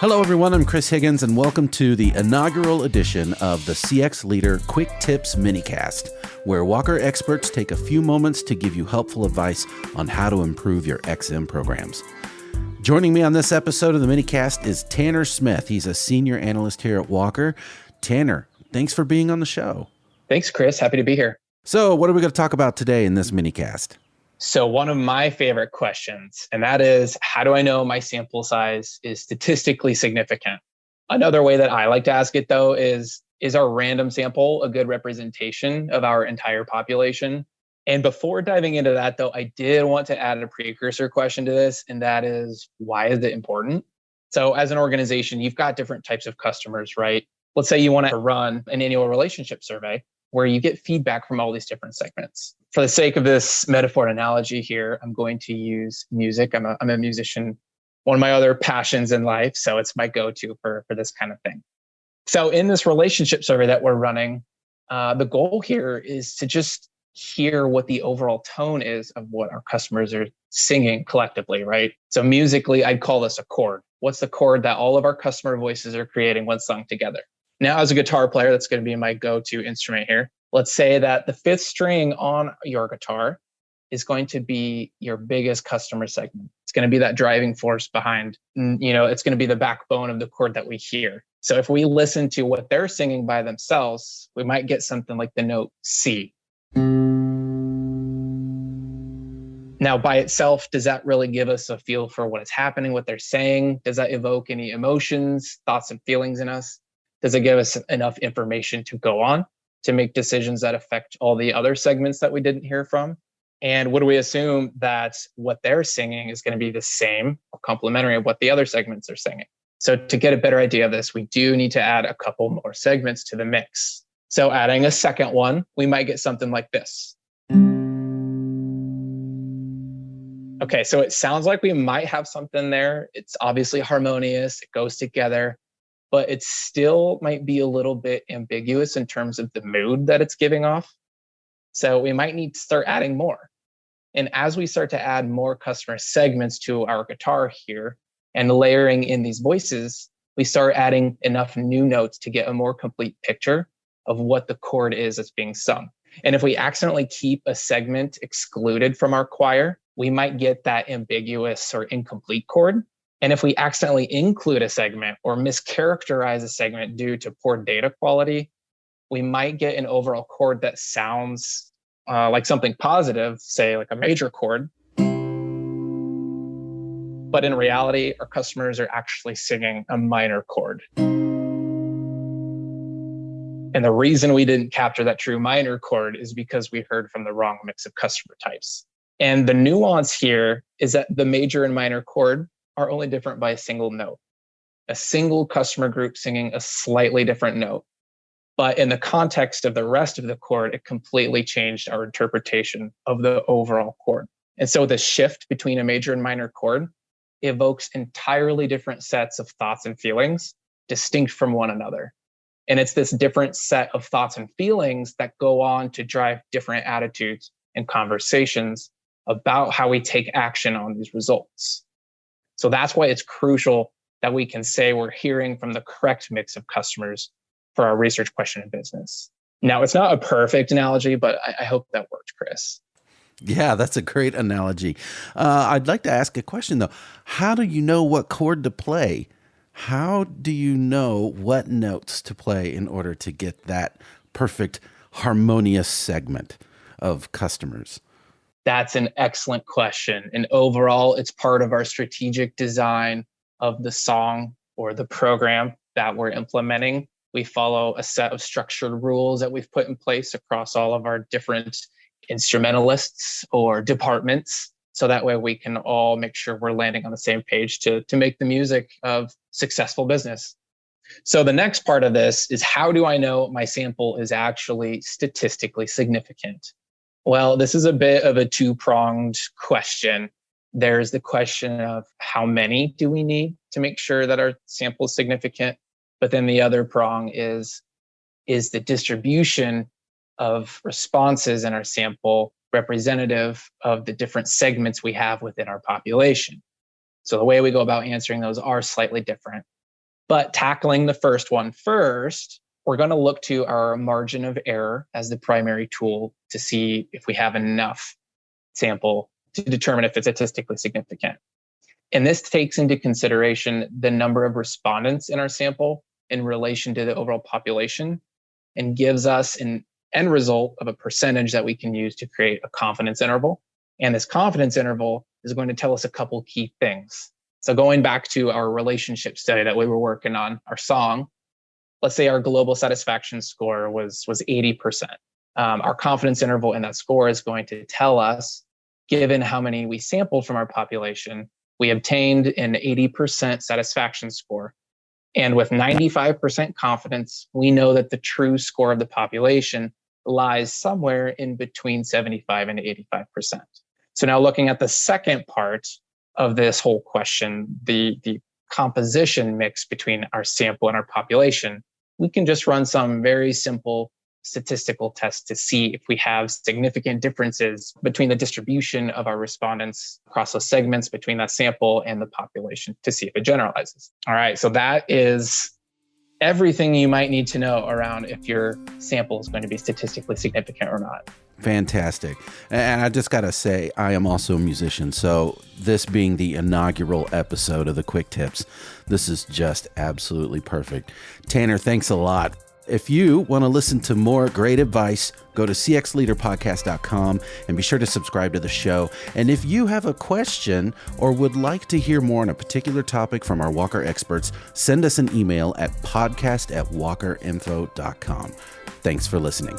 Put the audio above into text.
Hello, everyone. I'm Chris Higgins, and welcome to the inaugural edition of the CX Leader Quick Tips Minicast, where Walker experts take a few moments to give you helpful advice on how to improve your XM programs. Joining me on this episode of the Minicast is Tanner Smith. He's a senior analyst here at Walker. Tanner, thanks for being on the show. Thanks, Chris. Happy to be here. So what are we going to talk about today in this Minicast? So one of my favorite questions, and that is, how do I know my sample size is statistically significant? Another way that I like to ask it, though, is our random sample a good representation of our entire population? And before diving into that, though, I did want to add a precursor question to this, and that is, why is it important? So as an organization, you've got different types of customers, right? Let's say you want to run an annual relationship survey where you get feedback from all these different segments. For the sake of this metaphor and analogy here, I'm going to use music. I'm a musician, one of my other passions in life. So it's my go-to for this kind of thing. So in this relationship survey that we're running, the goal here is to just hear what the overall tone is of what our customers are singing collectively, right? So musically, I'd call this a chord. What's the chord that all of our customer voices are creating when sung together? Now, as a guitar player, that's going to be my go-to instrument here. Let's say that the fifth string on your guitar is going to be your biggest customer segment. It's going to be that driving force behind, it's going to be the backbone of the chord that we hear. So if we listen to what they're singing by themselves, we might get something like the note C. Now, by itself, does that really give us a feel for what is happening, what they're saying? Does that evoke any emotions, thoughts, and feelings in us? Does it give us enough information to go on to make decisions that affect all the other segments that we didn't hear from? And would we assume that what they're singing is going to be the same or complementary of what the other segments are singing? So to get a better idea of this, we do need to add a couple more segments to the mix. So adding a second one, we might get something like this. Okay, so it sounds like we might have something there. It's obviously harmonious, it goes together, but it still might be a little bit ambiguous in terms of the mood that it's giving off. So we might need to start adding more. And as we start to add more customer segments to our guitar here and layering in these voices, we start adding enough new notes to get a more complete picture of what the chord is that's being sung. And if we accidentally keep a segment excluded from our choir, we might get that ambiguous or incomplete chord. And if we accidentally include a segment or mischaracterize a segment due to poor data quality, we might get an overall chord that sounds like something positive, say like a major chord. But in reality, our customers are actually singing a minor chord. And the reason we didn't capture that true minor chord is because we heard from the wrong mix of customer types. And the nuance here is that the major and minor chord are only different by a single note, a single customer group singing a slightly different note. But in the context of the rest of the chord, it completely changed our interpretation of the overall chord. And so the shift between a major and minor chord evokes entirely different sets of thoughts and feelings, distinct from one another. And it's this different set of thoughts and feelings that go on to drive different attitudes and conversations about how we take action on these results. So that's why it's crucial that we can say we're hearing from the correct mix of customers for our research question in business. Now, it's not a perfect analogy, but I hope that worked, Chris. Yeah, that's a great analogy. I'd like to ask a question, though. How do you know what chord to play? How do you know what notes to play in order to get that perfect harmonious segment of customers? That's an excellent question. And overall, it's part of our strategic design of the song or the program that we're implementing. We follow a set of structured rules that we've put in place across all of our different instrumentalists or departments. So that way we can all make sure we're landing on the same page to make the music of successful business. So the next part of this is, how do I know my sample is actually statistically significant? Well, this is a bit of a two-pronged question. There's the question of how many do we need to make sure that our sample is significant? But then the other prong is the distribution of responses in our sample representative of the different segments we have within our population? So the way we go about answering those are slightly different. But tackling the first one first, we're going to look to our margin of error as the primary tool to see if we have enough sample to determine if it's statistically significant. And this takes into consideration the number of respondents in our sample in relation to the overall population and gives us an end result of a percentage that we can use to create a confidence interval. And this confidence interval is going to tell us a couple key things. So going back to our relationship study that we were working on, our song, let's say our global satisfaction score was 80%. Our confidence interval in that score is going to tell us, given how many we sampled from our population, we obtained an 80% satisfaction score. And with 95% confidence, we know that the true score of the population lies somewhere in between 75 and 85%. So now looking at the second part of this whole question, the composition mix between our sample and our population, we can just run some very simple statistical tests to see if we have significant differences between the distribution of our respondents across those segments between that sample and the population to see if it generalizes. All right, so that is everything you might need to know around if your sample is going to be statistically significant or not. Fantastic. And I just got to say, I am also a musician. So this being the inaugural episode of the Quick Tips, this is just absolutely perfect. Tanner, thanks a lot. If you want to listen to more great advice, go to cxleaderpodcast.com and be sure to subscribe to the show. And if you have a question or would like to hear more on a particular topic from our Walker experts, send us an email at podcast@walkerinfo.com. Thanks for listening.